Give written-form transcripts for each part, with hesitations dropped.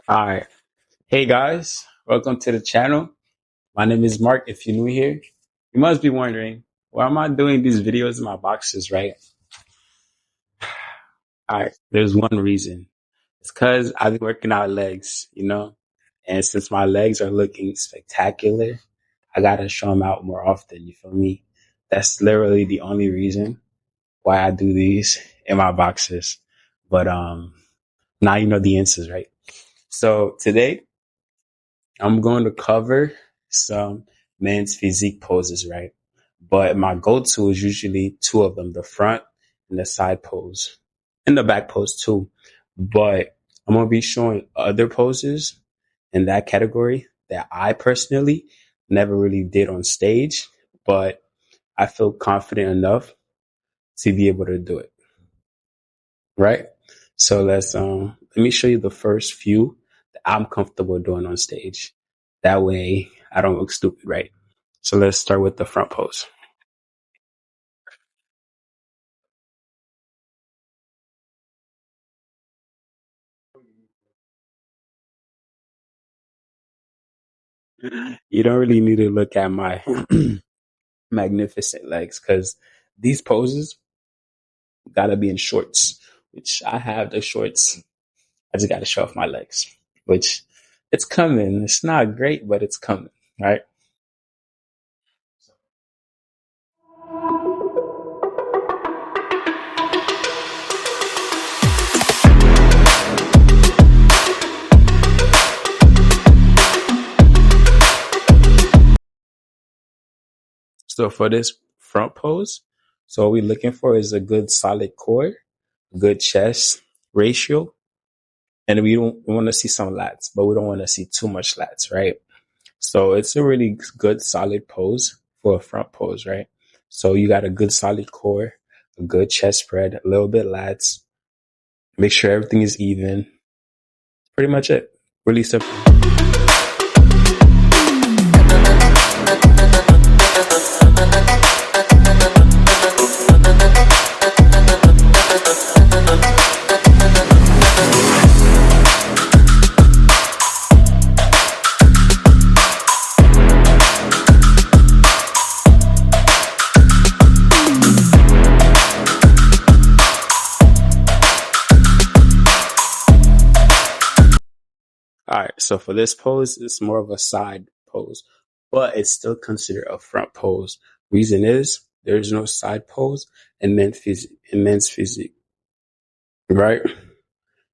All right. Hey guys, welcome to the channel. My name is Mark. If you're new here, you must be wondering, why am I doing these videos in my boxes, right? All right. There's one reason. It's because I've been working out legs. And since my legs are looking spectacular, I got to show them out more often. You feel me? That's literally the only reason why I do these in my boxes. But now you know the answers, right? So today, I'm going to cover some men's physique poses, right? But my go-to is usually two of them, the front and the side pose, and the back pose too. But I'm going to be showing other poses in that category that I personally never really did on stage, but I feel confident enough to be able to do it, right? So let me show you the first few that I'm comfortable doing on stage. That way I don't look stupid, right? So let's start with the front pose. You don't really need to look at my magnificent legs because these poses gotta be in shorts, which I have the shorts. I just gotta show off my legs, which it's coming. It's not great, but it's coming, right? So for this front pose, so what we're looking for is a good solid core, good chest ratio, and we want to see some lats, but we don't want to see too much lats, right? So it's a really good solid pose for a front pose, right? So you got a good solid core, a good chest spread, a little bit lats. Make sure everything is even. Pretty much it. Really simple. All right, so for this pose, it's more of a side pose, but it's still considered a front pose. Reason is there's no side pose in men's physique, right?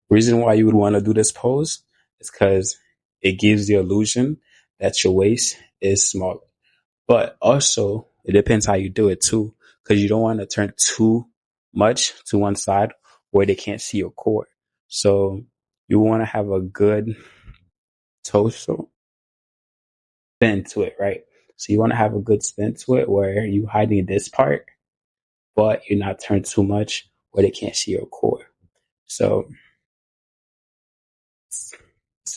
Reason why you would want to do this pose is because it gives the illusion that your waist is smaller. But also, it depends how you do it too, because you don't want to turn too much to one side where they can't see your core. So you want to have a good torso spin to it, right? So you want to have a good spin to it where you hiding this part, but you're not turned too much where they can't see your core. So it's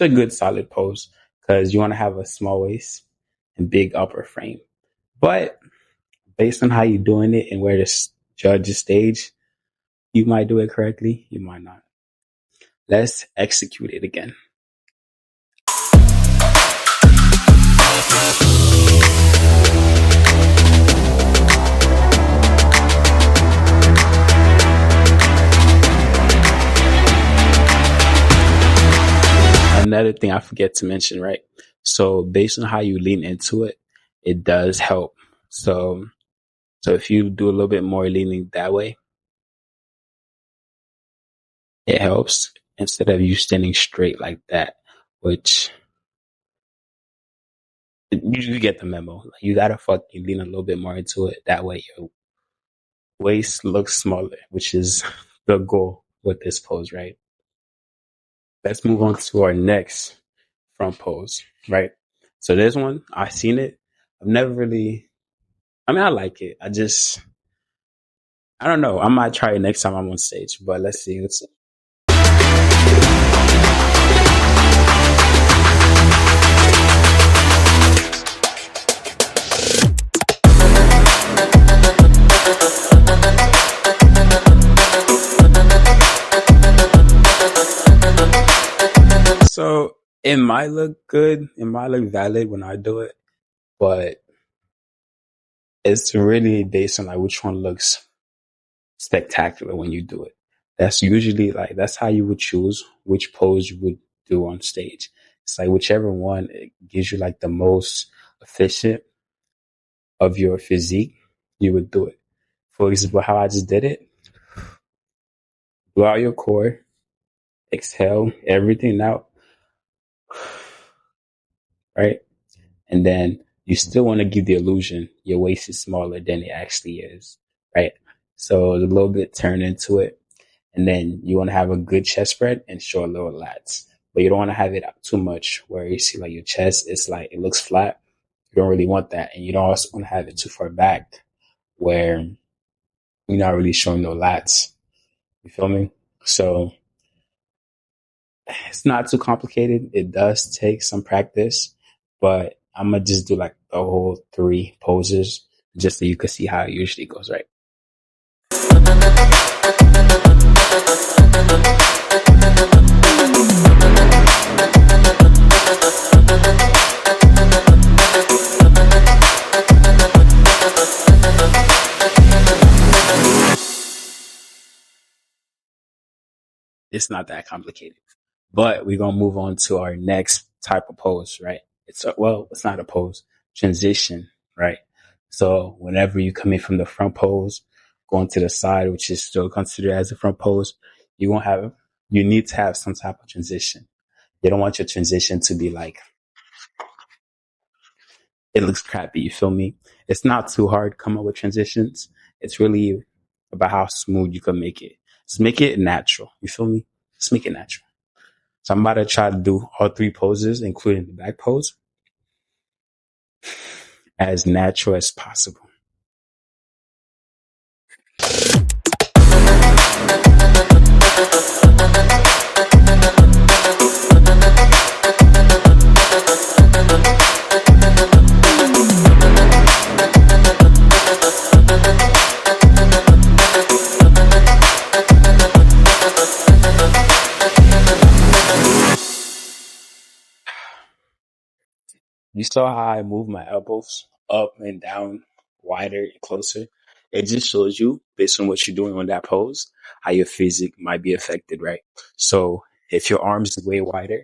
a good solid pose because you want to have a small waist and big upper frame. But based on how you're doing it and where the judge is stage, you might do it correctly, you might not. Let's execute it again. Another thing I forget to mention, right? So based on how you lean into it, it does help. So if you do a little bit more leaning that way, it helps instead of you standing straight like that, which you get the memo. You gotta fucking lean a little bit more into it. That way your waist looks smaller, which is the goal with this pose, right? Let's move on to our next front pose, right? So this one, I've seen it. I've never really, I like it. I don't know. I might try it next time I'm on stage, but let's see. So it might look good, it might look valid when I do it, but it's really based on like which one looks spectacular when you do it. That's usually like that's how you would choose which pose you would do on stage. It's like whichever one it gives you like the most efficient of your physique, you would do it. For example, how I just did it, blow out your core, exhale everything out, right? And then you still want to give the illusion your waist is smaller than it actually is, right? So a little bit turn into it. And then you want to have a good chest spread and show a little lats. But you don't want to have it up too much where you see like your chest, it's like it looks flat. You don't really want that. And you don't also want to have it too far back where you're not really showing no lats. You feel me? So it's not too complicated. It does take some practice, but I'm gonna just do like the whole three poses just so you can see how it usually goes, right? It's not that complicated. But we're gonna move on to our next type of pose, right? It's not a pose, transition, right? So whenever you come in from the front pose, going to the side, which is still considered as a front pose, you need to have some type of transition. You don't want your transition to be like it looks crappy. You feel me? It's not too hard to come up with transitions. It's really about how smooth you can make it. Just make it natural. You feel me? Just make it natural. So I'm about to try to do all three poses, including the back pose, as natural as possible. You saw how I move my elbows up and down, wider and closer. It just shows you, based on what you're doing on that pose, how your physique might be affected, right? So if your arms is way wider,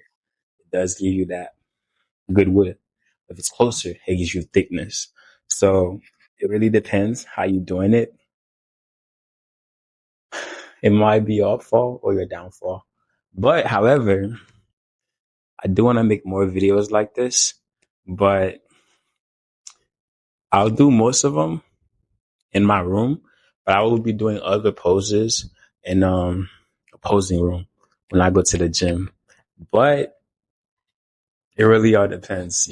it does give you that good width. If it's closer, it gives you thickness. So it really depends how you're doing it. It might be your upfall or your downfall. But however, I do want to make more videos like this, but I'll do most of them in my room, but I will be doing other poses in a posing room when I go to the gym. But it really all depends,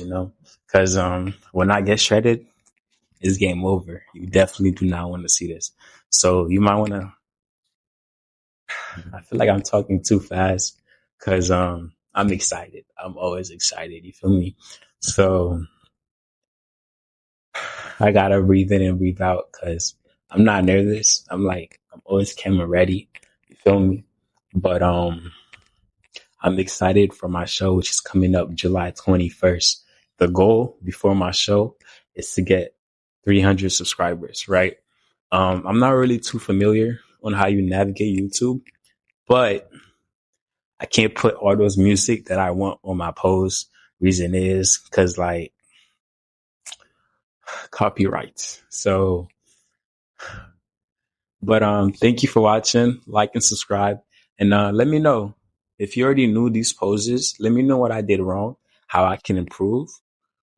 because when I get shredded, it's game over. You definitely do not want to see this. So you might want to. I feel like I'm talking too fast because I'm excited. I'm always excited. You feel me? So I gotta breathe in and breathe out because I'm not nervous. I'm always camera ready. You feel me? But I'm excited for my show, which is coming up July 21st. The goal before my show is to get 300 subscribers, right? I'm not really too familiar on how you navigate YouTube, but I can't put all those music that I want on my post. Reason is because like copyrights. So, but thank you for watching. Like and subscribe, and let me know if you already knew these poses. Let me know what I did wrong, how I can improve.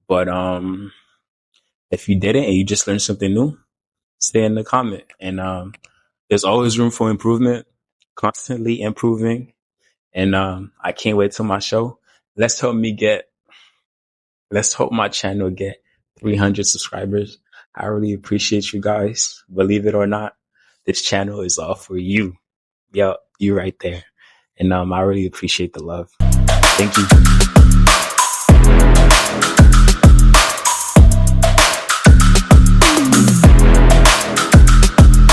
But if you didn't and you just learned something new, stay in the comment. And there's always room for improvement, constantly improving. And I can't wait till my show. Let's help me get Let's hope my channel get 300 subscribers. I really appreciate you guys. Believe it or not, this channel is all for you. Yo, you right there. And I really appreciate the love. Thank you.